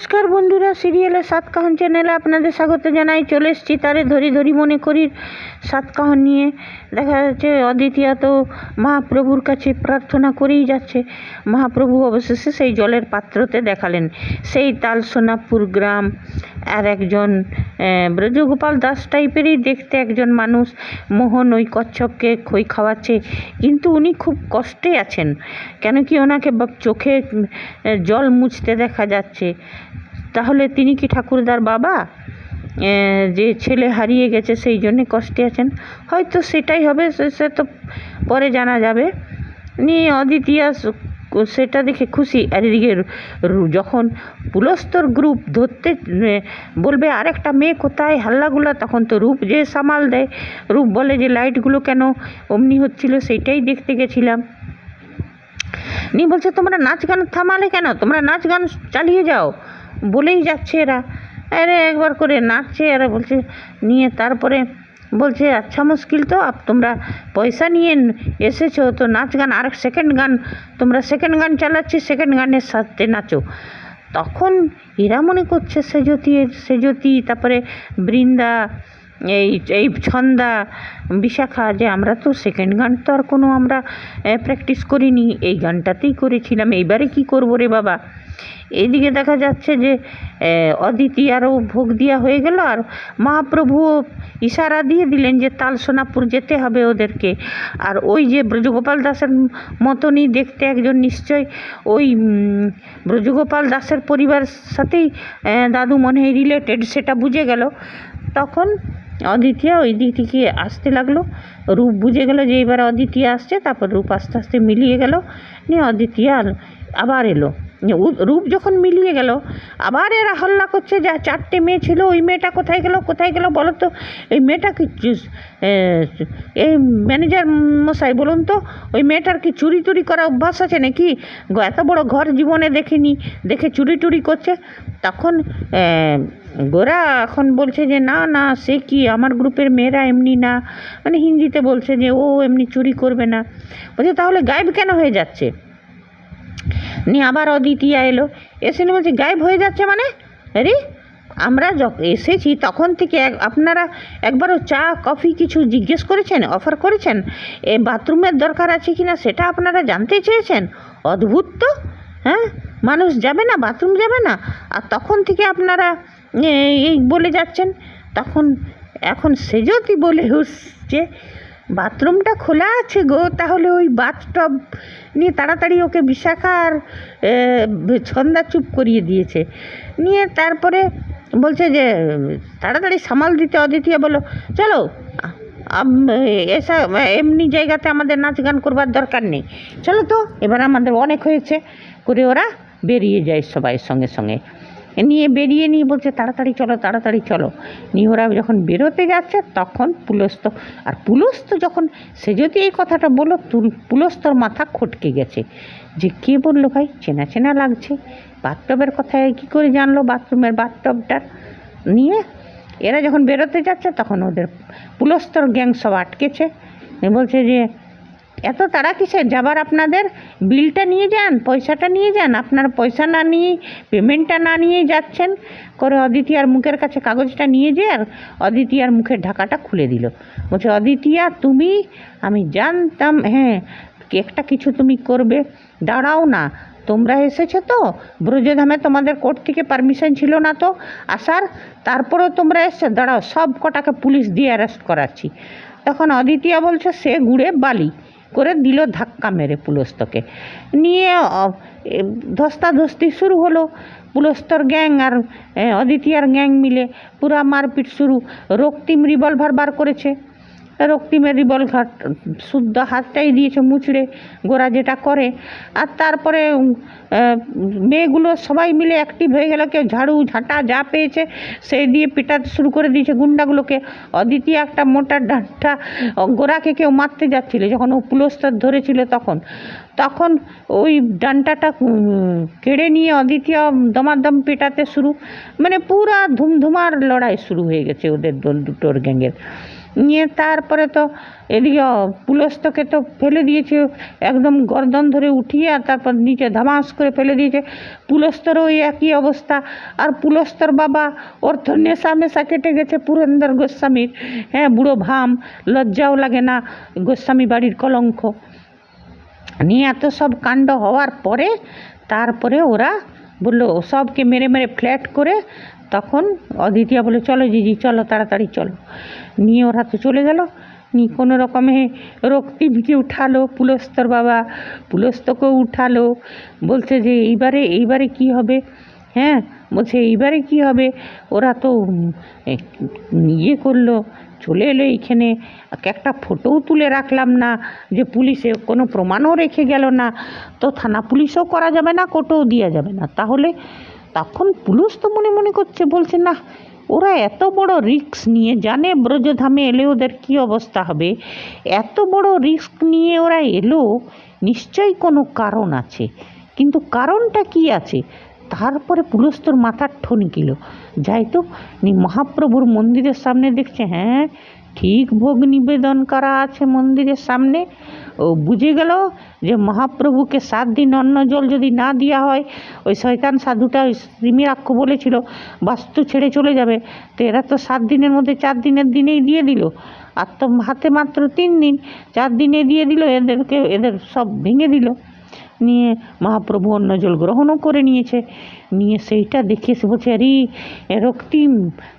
নমস্কার বন্ধুরা, সিরিয়ালের সাতকাহন চ্যানেলে আপনাদের স্বাগত জানাই। চলে এসেছি তারে ধরি ধরি মনে করি সাতকাহন নিয়ে। দেখা যাচ্ছে অদ্বিতীয়া তো মহাপ্রভুর কাছে প্রার্থনা করেই যাচ্ছে। মহাপ্রভু অবশেষে সেই জলের পাত্রতে দেখালেন সেই তালসোনাপুর গ্রাম। আর একজন ব্রজগোপাল দাস টাইপেরই দেখতে একজন মানুষ, মোহন ওই কচ্ছপকে খই খাওয়াচ্ছে, কিন্তু উনি খুব কষ্টে আছেন। কেন কি ওনাকে চোখে জল মুছতে দেখা যাচ্ছে। তাহলে তিনি কি ঠাকুরদার বাবা, যে ছেলে হারিয়ে গেছে সেই জন্যে কষ্টে আছেন? হয়তো সেটাই হবে, সে তো পরে জানা যাবে। নিয়ে অদ্বিতীয়া সেটা দেখে খুশি। আর এদিকে যখন পুলস্তর গ্রুপ ধরতে বলবে আরেকটা মেয়ে কোথায়, হাল্লাগুলা, তখন তো রূপ যে সামাল দেয়। রূপ বলে যে লাইটগুলো কেন অমনি হচ্ছিল, সেইটাই দেখতে গেছিলাম। নিয়ে বলছে তোমরা নাচ গান থামালে কেন, তোমরা নাচ গান চালিয়ে যাও, বলেই যাচ্ছে এরা। আরে একবার করে নাচছে এরা, বলছে নিয়ে তারপরে বলছে আচ্ছা মুশকিল তো, তোমরা পয়সা নিয়ে এসেছো তো নাচ গান, আর সেকেন্ড গান তোমরা সেকেন্ড গান চালাচ্ছি, সেকেন্ড গানের সাথে নাচো। তখন এরা মনে করছে সেজতি তারপরে বৃন্দা, এই ছন্দা, বিশাখা, যে আমরা তো সেকেন্ড গান তো আর কোনো আমরা প্র্যাকটিস করিনি, এই গানটাতেই করেছিলাম, এইবারে কি করবো রে বাবা। এইদিকে দেখা যাচ্ছে যে অদ্বিতীয়ারও ভোগ দেওয়া হয়ে গেল, আর মহাপ্রভুও ইশারা দিয়ে দিলেন যে তালসোনাপুর যেতে হবে ওদেরকে। আর ওই যে ব্রজগোপাল দাসের মতনই দেখতে একজন, নিশ্চয় ওই ব্রজগোপাল দাসের পরিবার সাথেই দাদু মনে হয় রিলেটেড, সেটা বুঝে গেল। তখন অদ্বিতীয়া ওই দিক থেকে আসতে লাগলো। রূপ বুঝে গেল যে এবার অদ্বিতীয়া আসছে, তারপর রূপ আস্তে আস্তে মিলিয়ে গেল। নিয়ে অদ্বিতীয়া আবার এলো। রূপ যখন মিলিয়ে গেল, আবার এরা হল্লা করছে যা চারটে মেয়ে ছিল, ওই মেয়েটা কোথায় গেল, কোথায় গেল বলো তো, এই মেয়েটা কি, এই ম্যানেজার মশাই বলুন তো, ওই মেয়েটার কি চুরি টুরি করা অভ্যাস আছে নাকি? এত বড় ঘর জীবনে দেখিনি, দেখে চুরি টুরি করছে। তখন গোরা এখন বলছে যে না না, সে কি, আমার গ্রুপের মেয়েরা এমনি না, মানে হিন্দিতে বলছে যে ও এমনি চুরি করবে না। বলছে তাহলে গায়েব কেন হয়ে যাচ্ছে? নিয়ে আবার অদ্বিতীয়া এলো, এসে বলছে গায়েব হয়ে যাচ্ছে মানে? আরে আমরা এসেছি তখন থেকে আপনারা একবারও চা কফি কিছু জিজ্ঞেস করেছেন, অফার করেছেন? এ বাথরুমের দরকার আছে কি না সেটা আপনারা জানতে চেয়েছেন? অদ্ভুত তো, হ্যাঁ, মানুষ যাবে না, বাথরুম যাবে না, আর তখন থেকে আপনারা এই বলে যাচ্ছেন। তখন এখন সেজতি বলে উঠছে বাথরুমটা খোলা আছে গো, তাহলে ওই বাথটব নিয়ে তাড়াতাড়ি ওকে বিশাখা আর ছন্দা চুপ করিয়ে দিয়েছে। নিয়ে তারপরে বলছে যে তাড়াতাড়ি সামাল দিতে। অদ্বিতীয়া বলো চলো, এসা এমনি জায়গাতে আমাদের নাচ গান করবার দরকার নেই, চলো তো এবার আমাদের অনেক হয়েছে করে ওরা বেরিয়ে যায় সবাই সঙ্গে সঙ্গে। নিয়ে বেরিয়ে নিয়ে বলছে তাড়াতাড়ি চলো, তাড়াতাড়ি চলো। নিয়ে ওরা যখন বেরোতে যাচ্ছে তখন পুলস্ত, আর পুলস্ত যখন সে যদি এই কথাটা বললো, পুলস্তর মাথা খটকে গেছে যে কে বললো ভাই, চেনা চেনা লাগছে, বাথটবের কথায় কী করে জানলো বাথরুমের বাথটবটার। নিয়ে এরা যখন বেরোতে যাচ্ছে তখন ওদের পুলস্তর গ্যাং সব আটকেছে। বলছে যে এত তারা কিসের যাবার, আপনাদের বিলটা নিয়ে যান, পয়সাটা নিয়ে যান, আপনার পয়সা না নিয়ে, পেমেন্টটা না নিয়ে যাচ্ছেন করে অদ্বিতীয়ার মুখের কাছে কাগজটা নিয়ে যেয়ে আর অদ্বিতীয়ার মুখের ঢাকাটা খুলে দিল। বলছে অদ্বিতীয়া তুমি, আমি জানতাম হ্যাঁ একটা কিছু তুমি করবে, দাঁড়াও না, তোমরা এসেছো তো ব্রজধামে, তোমাদের কোর্ট থেকে পারমিশন ছিল না তো আসার, তারপরেও তোমরা এসছো, দাঁড়াও সব কটাকে পুলিশ দিয়ে অ্যারেস্ট করাচ্ছি। তখন অদ্বিতীয়া বলছে সে গুড়ে বালি করে দিল ধাক্কা মেরে পুলস্তকে। নিয়ে ধস্তাধস্তি শুরু হলো, পুলস্তর গ্যাং আর অদ্বিতীয়ার গ্যাং মিলে পুরা মারপিট শুরু। রক্তিম রিভলভার বার করেছে, রক্তিমের রিভলভার শুদ্ধ হাতটাই দিয়েছে মুচড়ে, গোরা যেটা করে। আর তারপরে মেয়েগুলো সবাই মিলে অ্যাক্টিভ হয়ে গেল, কেউ ঝাড়ু ঝাঁটা যা পেয়েছে সেই দিয়ে পিটাতে শুরু করে দিয়েছে গুন্ডাগুলোকে। অদ্বিতীয়া একটা মোটা ডাঁটা, গোরাকে কেউ মারতে যাচ্ছিল যখন ও পুলস্তর ধরেছিল, তখন ওই ডান্টাটা কেড়ে নিয়ে অদ্বিতীয়া দমাদম পেটাতে শুরু, মানে পুরা ধুমধুমার লড়াই শুরু হয়ে গেছে ওদের দল দুটোর গ্যাংয়ের। নিয়ে তারপরে তো এদিকে পুলস্তকে তো ফেলে দিয়েছে, একদম গর্দন ধরে উঠিয়ে আর তারপর নিচে ধামাস করে ফেলে দিয়েছে। পুলস্তরও ওই একই অবস্থা। আর পুলস্তর বাবা, ওর তো নেশা মেশা কেটে গেছে পুরন্দর গোস্বামীর। হ্যাঁ, বুড়ো ভাম, লজ্জাও লাগে না, গোস্বামী বাড়ির কলঙ্ক নিয়ে এত সব কাণ্ড হওয়ার পরে তারপরে ওরা বললো সবকে মেরে মেরে ফ্ল্যাট করে, তখন অদিতিয়া বলে চলো জিজি চলো তাড়াতাড়ি চলো। নিয়ে ওরা তো চলে গেল। নিয়ে কোনো রকমে রক্তিমকে উঠালো পুলস্তর বাবা, পুলস্তকেও উঠালো। বলছে যে এইবারে কি হবে? হ্যাঁ, বলছে এইবারে কি হবে? ওরা তো ইয়ে করলো, চলে এলো এইখানে, একটা ফটোও তুলে রাখলাম না, যে পুলিশে কোনো প্রমাণও রেখে গেল না, তো থানা পুলিশও করা যাবে না, কোর্টেও দেওয়া যাবে না। তাহলে তখন পুলিশ তো মনে মনে করছে, বলছে না, ওরা এত বড় রিস্ক নিয়ে, জানে ব্রজধামে এলে ওদের কী অবস্থা হবে, এত বড় রিস্ক নিয়ে ওরা এলো, নিশ্চয়ই কোনো কারণ আছে। কিন্তু কারণটা কি আছে? তারপরে পুলস্তর মাথার ঠনকিল, যাই তো মহাপ্রভুর মন্দিরের সামনে দেখছে, হ্যাঁ ঠিক ভোগ নিবেদন করা আছে মন্দিরের সামনে। ও বুঝে গেল যে মহাপ্রভুকে 7 দিন অন্ন জল যদি না দেওয়া হয়, ওই শয়তান সাধুটা ওই শ্রীমিরাক্ষ বলেছিল বাস্তু ছেড়ে চলে যাবে, তো এরা তো 7 দিনের মধ্যে 4 দিনের দিনেই দিয়ে দিল, আর তো হাতে মাত্র 3 দিন, 4 দিনে দিয়ে দিল, এদের সব ভেঙে দিল। নিয়ে মহাপ্রভু অন্ন জল গ্রহণও করে নিয়েছে। নিয়ে সেইটা দেখে সে বলছে, আরে রক্তিম,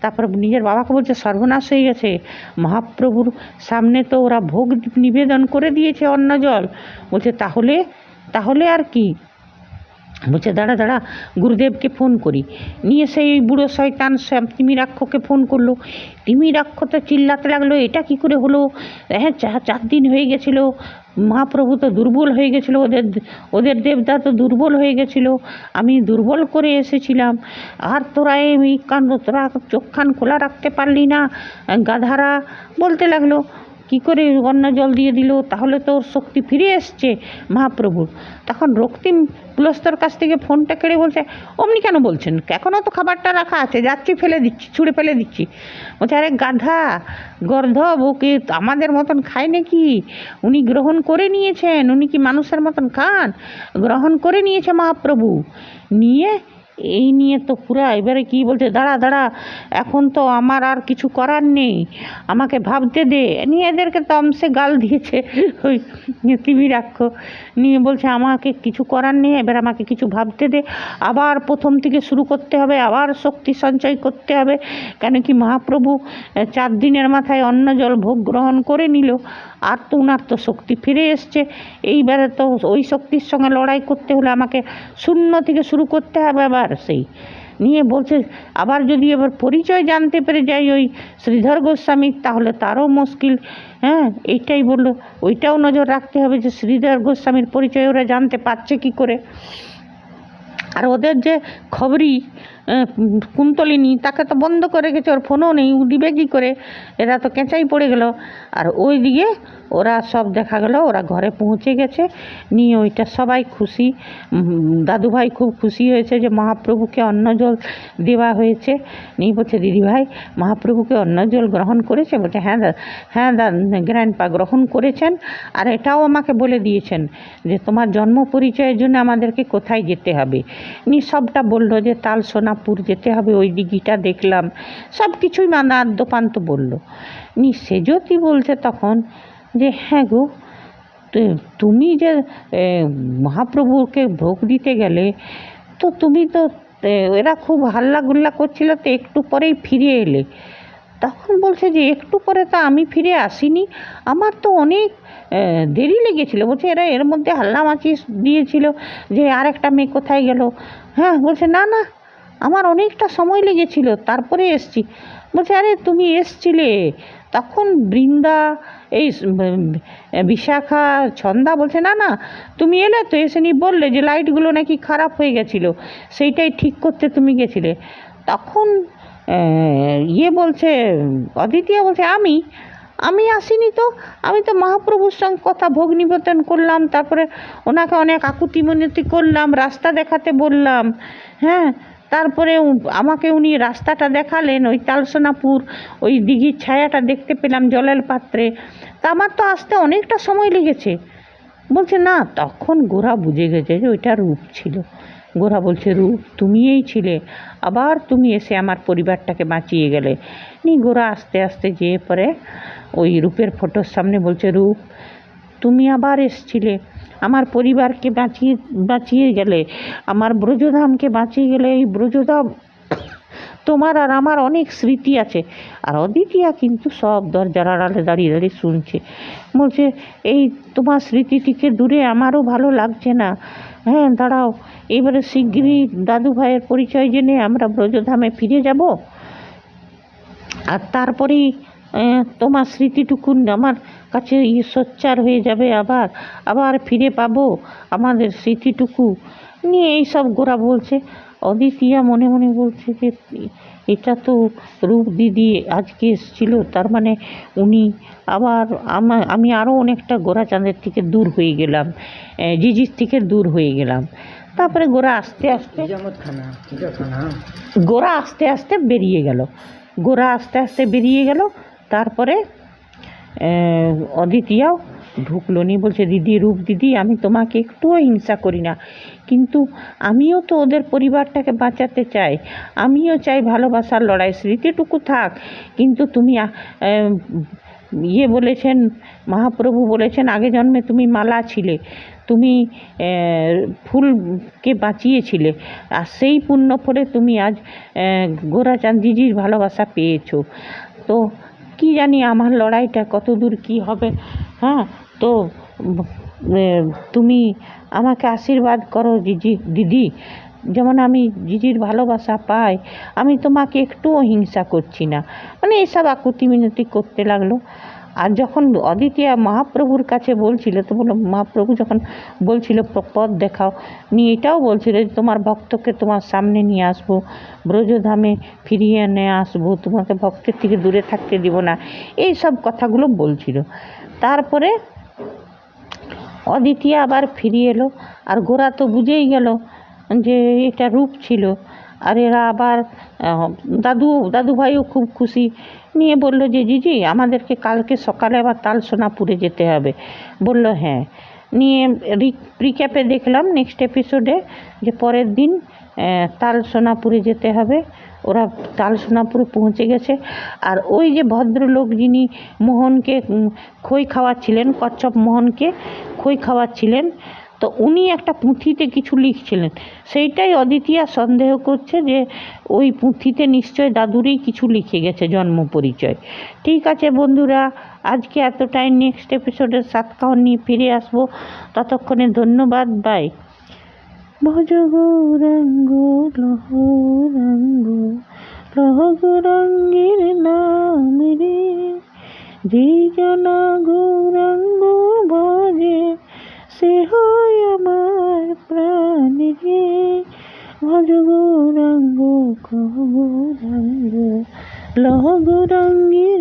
তারপর নিজের বাবাকে বলছে সর্বনাশ হয়ে গেছে, মহাপ্রভুর সামনে তো ওরা ভোগ নিবেদন করে দিয়েছে অন্ন জল। বলছে তাহলে আর কি? বলছে দাঁড়া গুরুদেবকে ফোন করি। নিয়ে সেই বুড়ো শয়তান তিমিরাক্ষকে ফোন করলো। তিমিরাক্ষ তো চিল্লাতে লাগলো, এটা কি করে হলো? হ্যাঁ, 4 দিন হয়ে গেছিলো, মহাপ্রভু তো দুর্বল হয়ে গেছিলো, ওদের দেবতা তো দুর্বল হয়ে গেছিলো, আমি দুর্বল করে এসেছিলাম, আর তোরা এই কাণ্ড, তোরা চোখখান খোলা রাখতে পারলি না গাধারা। বলতে লাগলো কি করে অন্ন জল দিয়ে দিল, তাহলে তো ওর শক্তি ফিরে এসছে মহাপ্রভুর। তখন রক্তিম পুলস্তর কাছ থেকে ফোনটা কেড়ে বলছে, অমনি কেন বলছেন, এখনও তো খাবারটা রাখা আছে, যাচ্ছি ফেলে দিচ্ছি, ছুঁড়ে ফেলে দিচ্ছি। বলছে আরে গাধা গর্ধব, ওকে আমাদের মতন খায় নাকি? উনি গ্রহণ করে নিয়েছেন, উনি কি মানুষের মতন খান? গ্রহণ করে নিয়েছে মহাপ্রভু। নিয়ে এই নিয়ে তো পুরা এবারে কি বলছে, দাঁড়া এখন তো আমার আর কিছু করার নেই, আমাকে ভাবতে দে। নিয়ে এদেরকে তমসে গাল দিয়েছে ওই তিমিরাক্ষ। নিয়ে বলছে আমাকে কিছু করার নেই, এবার আমাকে কিছু ভাবতে দে, আবার প্রথম থেকে শুরু করতে হবে, আবার শক্তি সঞ্চয় করতে হবে। কেন কি মহাপ্রভু 4 দিনের মাথায় অন্ন জল ভোগ গ্রহণ করে নিল, আর তো ওনার তো শক্তি ফিরে এসছে। এইবারে তো ওই শক্তির সঙ্গে লড়াই করতে হলে আমাকে শূন্য থেকে শুরু করতে হবে আবার সেই। নিয়ে বলছে আবার যদি এবার পরিচয় জানতে পেরে যাই ওই শ্রীধর গোস্বামী, তাহলে তারও মুশকিল। হ্যাঁ, এইটাই বললো, ওইটাও নজর রাখতে হবে যে শ্রীধর গোস্বামীর পরিচয় ওরা জানতে পারছে কি করে। আর ওদের যে খবরি কুন্তলিনী, তাকে তো বন্ধ করে গেছে, ওর ফোনও নেই, দিবে কী করে? এরা তো কেঁচাই পড়ে গেল। আর ওই দিকে ওরা সব দেখা গেল ওরা ঘরে পৌঁছে গেছে। নিয়ে ওইটা সবাই খুশি, দাদুভাই খুব খুশি হয়েছে যে মহাপ্রভুকে অন্ন জল দেওয়া হয়েছে। নিয়ে বলছে দিদিভাই মহাপ্রভুকে অন্ন জল গ্রহণ করেছে? বলছে হ্যাঁ গ্র্যান্ডপা গ্রহণ করেছেন, আর এটাও আমাকে বলে দিয়েছেন যে তোমার জন্ম পরিচয়ের জন্য আমাদেরকে কোথায় যেতে হবে। নিয়ে সবটা বললো যে তাল সোনাপুর যেতে হবে, ওই দিঘিটা দেখলাম, সব কিছুই মানে আদ্যপান্ত বললো। নি সেজতি বলছে তখন যে হ্যাঁ গো, তুমি যে মহাপ্রভুকে ভোগ দিতে গেলে, তো তুমি তো এরা খুব হাল্লা গুল্লা করছিল, তো একটু পরেই ফিরে এলে। তখন বলছে যে একটু পরে তো আমি ফিরে আসিনি, আমার তো অনেক দেরি লেগেছিলো। বলছে এরা এর মধ্যে হাল্লামাচি দিয়েছিল যে আরেকটা মেয়ে কোথায় গেল। হ্যাঁ, বলছে না আমার অনেকটা সময় লেগেছিল, তারপরে এসছি। বলছে আরে তুমি এসছিলে তখন বৃন্দা, এই বিশাখা, ছন্দা। বলছে না তুমি এলে তো, এসে নি বললে যে লাইটগুলো নাকি খারাপ হয়ে গেছিলো, সেইটাই ঠিক করতে তুমি গেছিলে। তখন বলছে অদিতিয়া, বলছে আমি আসিনি তো, আমি তো মহাপ্রভুর সঙ্গে কথা ভোগ নিবেদন করলাম, তারপরে ওনাকে অনেক আকুতি মিনতি করলাম, রাস্তা দেখাতে বললাম। হ্যাঁ, তারপরে আমাকে উনি রাস্তাটা দেখালেন, ওই তালসোনাপুর ওই দিঘির ছায়াটা দেখতে পেলাম জলের পাত্রে। তা আমার তো আসতে অনেকটা সময় লেগেছে। বলছে না, তখন গোরা বুঝে গেছে যে ওইটা রূপ ছিল। গোরা বলছে, রূপ তুমিই ছিলে, আবার তুমি এসে আমার পরিবারটাকে বাঁচিয়ে গেলে। গোরা আস্তে আস্তে যেয়ে পরে ওই রূপের ফটোর সামনে বলছে, রূপ তুমি আবার এসছিলে, আমার পরিবারকে বাঁচিয়ে গেলে, আমার ব্রজধামকে বাঁচিয়ে গেলে। এই ব্রজধাম তোমার আর আমার অনেক স্মৃতি আছে। আর অদিতিয়া কিন্তু সব দরজার আড়ালে দাঁড়িয়ে দাঁড়িয়ে শুনছে। বলছে, এই তোমার স্মৃতি থেকে দূরে আমারও ভালো লাগছে না। হ্যাঁ দাঁড়াও, এবারে শিগগিরই দাদু ভাইয়ের পরিচয় জেনে আমরা ব্রজধামে ফিরে যাব, আর তারপরেই তোমার স্মৃতিটুকু আমার কাছে সোচ্চার হয়ে যাবে, আবার ফিরে পাবো আমাদের স্মৃতিটুকু নিয়ে। এইসব গোরা বলছে। অদিতিয়া মনে মনে বলছে যে এটা তো রূপ দিদি আজকে এসেছিল, তার মানে উনি আবার আমি আরও অনেকটা গোরাচাঁদের থেকে দূর হয়ে গেলাম, জিজির থেকে দূর হয়ে গেলাম। তারপরে গোরা আস্তে আস্তে বেরিয়ে গেল। তারপরে অদিতিয়াও ঢুকলো নি। বলছে, দিদি, রূপ দিদি, আমি তোমাকে একটুও হিংসা করি না, কিন্তু আমিও তো ওদের পরিবারটাকে বাঁচাতে চাই। আমিও চাই ভালোবাসার লড়াই, স্মৃতিটুকু থাক। কিন্তু তুমি বলেছেন, মহাপ্রভু বলেছেন, আগে জন্মে তুমি মালা ছিলে, তুমি ফুলকে বাঁচিয়েছিলে, আর সেই পুণ্য ফলে তুমি আজ গোরাচাঁদ জিজির ভালোবাসা পেয়েছো। তো কি জানি আমার লড়াইটা কত দূর কী হবে। হ্যাঁ, তো তুমি আমাকে আশীর্বাদ করো দিদি, যেমন আমি জিজির ভালোবাসা পাই। আমি তোমাকে একটুও হিংসা করছি না। মানে এসব আকুতি মিনতি করতে লাগলো। আর যখন অদিতিয়া মহাপ্রভুর কাছে বলছিল, তো বললো, মহাপ্রভু যখন বলছিল পথ দেখাও, নিয়ে এটাও বলছিল যে তোমার ভক্তকে তোমার সামনে নিয়ে আসবো, ব্রজধামে ফিরিয়ে এনে আসবো, তোমাকে ভক্তের থেকে দূরে থাকতে দিব না, এই সব কথাগুলো বলছিল। তারপরে অদিতিয়া আবার ফিরিয়ে এলো, আর গোরা তো বুঝেই গেল যে এটা রূপ ছিল। আর এরা আবার দাদু ভাইও খুব খুশি, নিয়ে বলল যে জিজি, আমাদেরকে কালকে সকালে আবার তালসোনাপুরে যেতে হবে। বলল হ্যাঁ। নিয়ে রিক্যাপে দেখলাম নেক্সট এপিসোডে যে পরের দিন তালসোনাপুরে যেতে হবে। ওরা তালসোনাপুরে পৌঁছে গেছে। আর ওই যে ভদ্রলোক যিনি মোহনকে খই খাওয়াচ্ছিলেন, কচ্ছপ মোহনকে খই খাওয়াচ্ছিলেন, তো উনি একটা পুঁথিতে কিছু লিখছিলেন। সেইটাই অদিতিয়া সন্দেহ করছে যে ওই পুঁথিতে নিশ্চয় দাদুরই কিছু লিখে গেছে, জন্ম পরিচয়। ঠিক আছে বন্ধুরা, আজকে এতটাই। নেক্সট এপিসোডের সাতকাহন নিয়ে ফিরে আসবো। ততক্ষণে ধন্যবাদ, বাই। ভজ গৌরাঙ্গ লহ গৌরাঙ্গের নাম রে, যে জনা গৌরাঙ্গ ভজে, সে হয় আমার প্রাণ রে। ভজ গৌরাঙ্গ লহ গৌরাঙ্গের